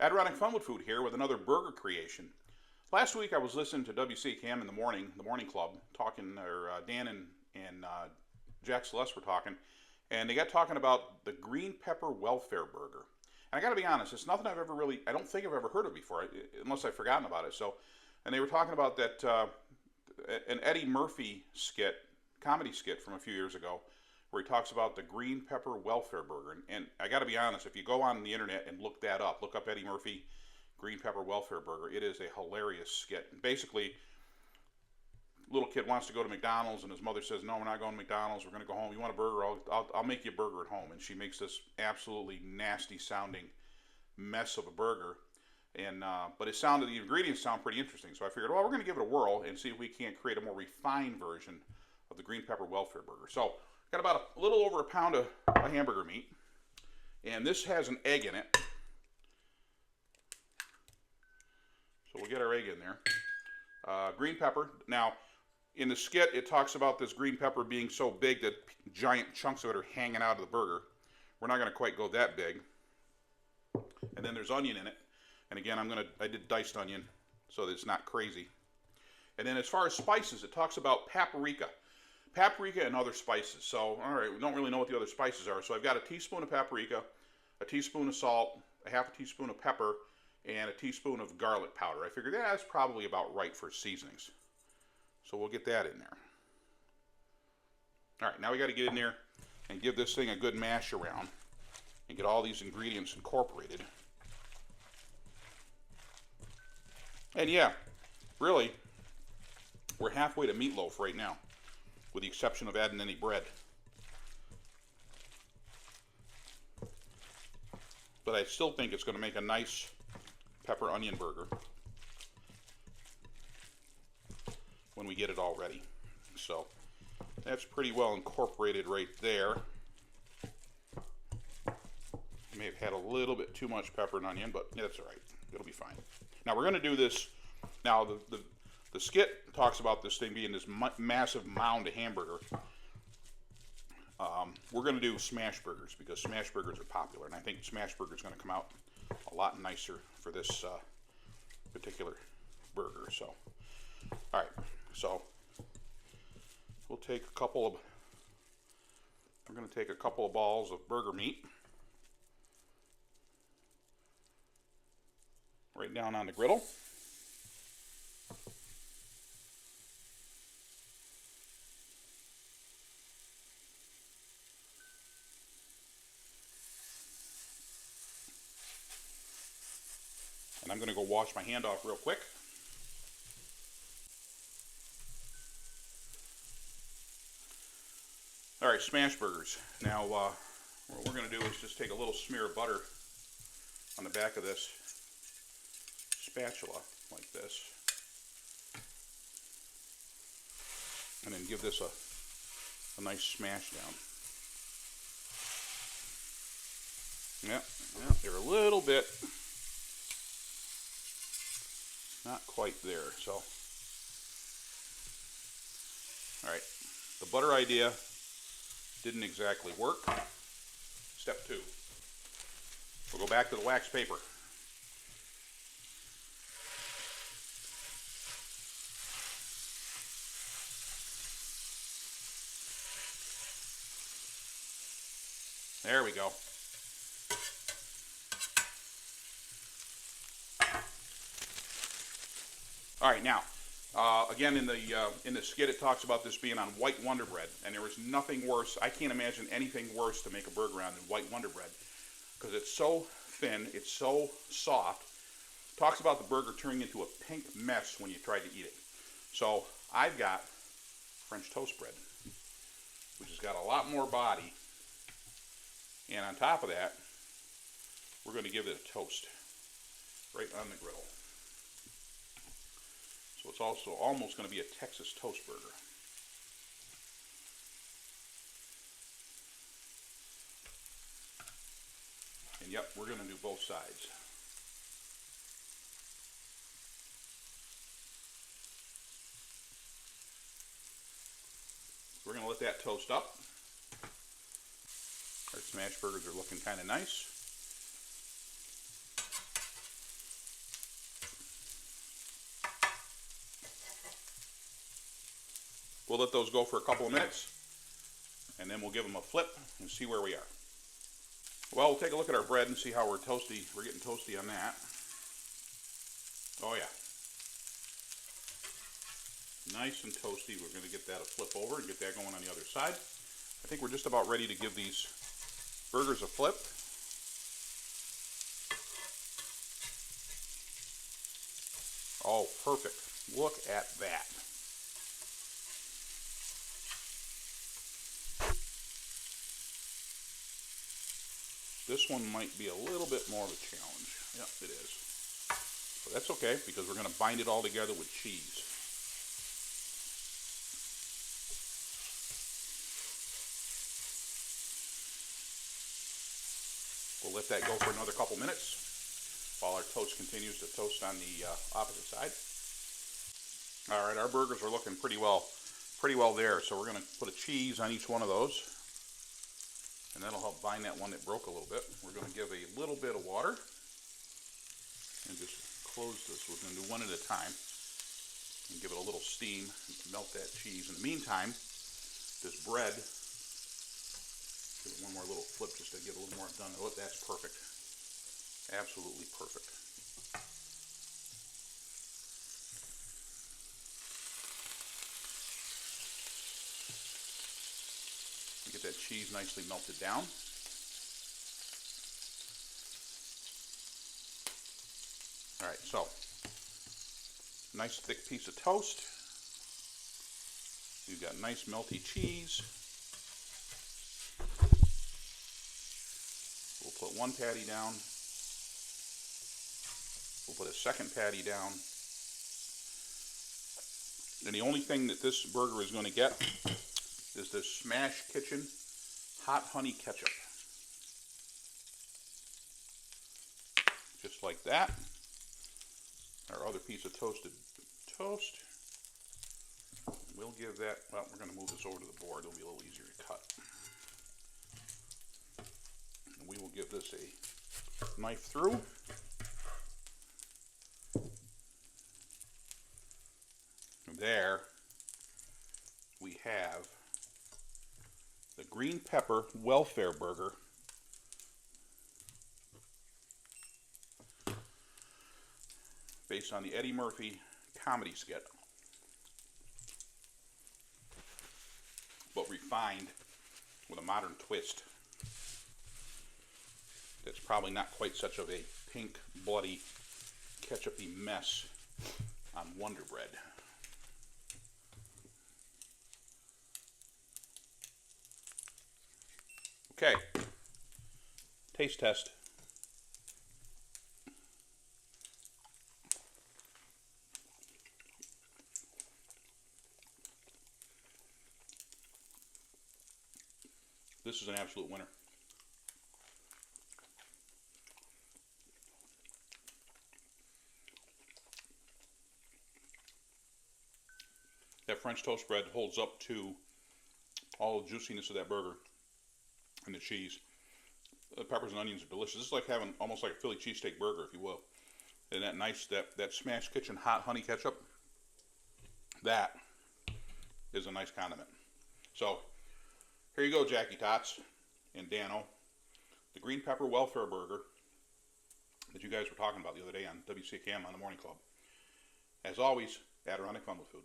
Adirondack Fun with Food here with another burger creation. Last week I was listening to WCKM in the morning club, talking, or Dan and Jack Celeste were talking, and they got talking about the green pepper welfare burger. And I got to be honest, it's nothing I don't think I've ever heard of before, unless I've forgotten about it. So, and they were talking about that an Eddie Murphy skit, comedy skit from a few years ago, where he talks about the green pepper welfare burger. And I got to be honest, if you go on the internet and look that up, look up Eddie Murphy green pepper welfare burger, it is a hilarious skit. And basically, little kid wants to go to McDonald's, and his mother says, "No, we're not going to McDonald's. We're going to go home. You want a burger? I'll make you a burger at home." And she makes this absolutely nasty sounding mess of a burger. And but the ingredients sound pretty interesting. So I figured, well, we're going to give it a whirl and see if we can't create a more refined version of the green pepper welfare burger. So got about a little over a pound of hamburger meat, and this has an egg in it. So we'll get our egg in there. Green pepper. Now, in the skit, it talks about this green pepper being so big that giant chunks of it are hanging out of the burger. We're not going to quite go that big. And then there's onion in it. And again, I did diced onion so that it's not crazy. And then as far as spices, it talks about paprika and other spices. So, all right, we don't really know what the other spices are. So I've got a teaspoon of paprika, a teaspoon of salt, a half a teaspoon of pepper, and a teaspoon of garlic powder. I figured that's probably about right for seasonings. So we'll get that in there. All right, now we got to get in there and give this thing a good mash around and get all these ingredients incorporated. And yeah, really, we're halfway to meatloaf right now, with the exception of adding any bread. But I still think it's going to make a nice pepper onion burger when we get it all ready. So that's pretty well incorporated right there. May have had a little bit too much pepper and onion, but that's all right. It'll be fine. Now we're going to do this. Now the skit talks about this thing being this massive mound of hamburger. We're going to do smash burgers because smash burgers are popular, and I think smash burger is going to come out a lot nicer for this particular burger. So, all right. So we'll take we're going to take a couple of balls of burger meat right down on the griddle. And I'm going to go wash my hand off real quick. All right, smash burgers. Now, what we're going to do is just take a little smear of butter on the back of this spatula, like this. And then give this a nice smash down. Yep, they're a little bit not quite there. So, all right, the butter idea didn't exactly work. Step 2. We'll go back to the wax paper. There we go. All right, now, again, in the skit, it talks about this being on white Wonder Bread, and there was nothing worse. I can't imagine anything worse to make a burger on than white Wonder Bread, because it's so thin, it's so soft. It talks about the burger turning into a pink mess when you try to eat it. So I've got French toast bread, which has got a lot more body, and on top of that, we're going to give it a toast right on the griddle. So it's also almost going to be a Texas toast burger. And yep, we're going to do both sides. We're going to let that toast up. Our smash burgers are looking kind of nice. We'll let those go for a couple of minutes, and then we'll give them a flip and see where we are. Well, we'll take a look at our bread and see how we're getting toasty on that. Oh yeah. Nice and toasty. We're going to get that a flip over and get that going on the other side. I think we're just about ready to give these burgers a flip. Oh, perfect. Look at that. This one might be a little bit more of a challenge. Yep, it is. But that's okay, because we're going to bind it all together with cheese. We'll let that go for another couple minutes while our toast continues to toast on the opposite side. All right, our burgers are looking pretty well there. So we're going to put a cheese on each one of those, and that'll help bind that one that broke a little bit. We're going to give a little bit of water and just close this. We're going to do one at a time and give it a little steam and melt that cheese. In the meantime, this bread, give it one more little flip just to get a little more done. Oh, that's perfect. Absolutely perfect. Get that cheese nicely melted down. All right, so nice thick piece of toast. You've got nice melty cheese. We'll put one patty down. We'll put a second patty down. And the only thing that this burger is going to get is this Smash Kitchen hot honey ketchup. Just like that. Our other piece of toasted toast. We'll give that, well, we're going to move this over to the board. It'll be a little easier to cut. And we will give this a knife through. And there we have the green pepper welfare burger. Based on the Eddie Murphy comedy skit, but refined with a modern twist. That's probably not quite such of a pink, bloody, ketchup-y mess on Wonder Bread. Okay, taste test. This is an absolute winner. That French toast bread holds up to all the juiciness of that burger and the cheese. The peppers and onions are delicious. This is like having almost like a Philly cheesesteak burger, if you will. And that nice, that Smash Kitchen hot honey ketchup, that is a nice condiment. So, here you go, Jackie Tots and Dano. The green pepper welfare burger that you guys were talking about the other day on WCKM on the Morning Club. As always, Adirondack Fun with Food.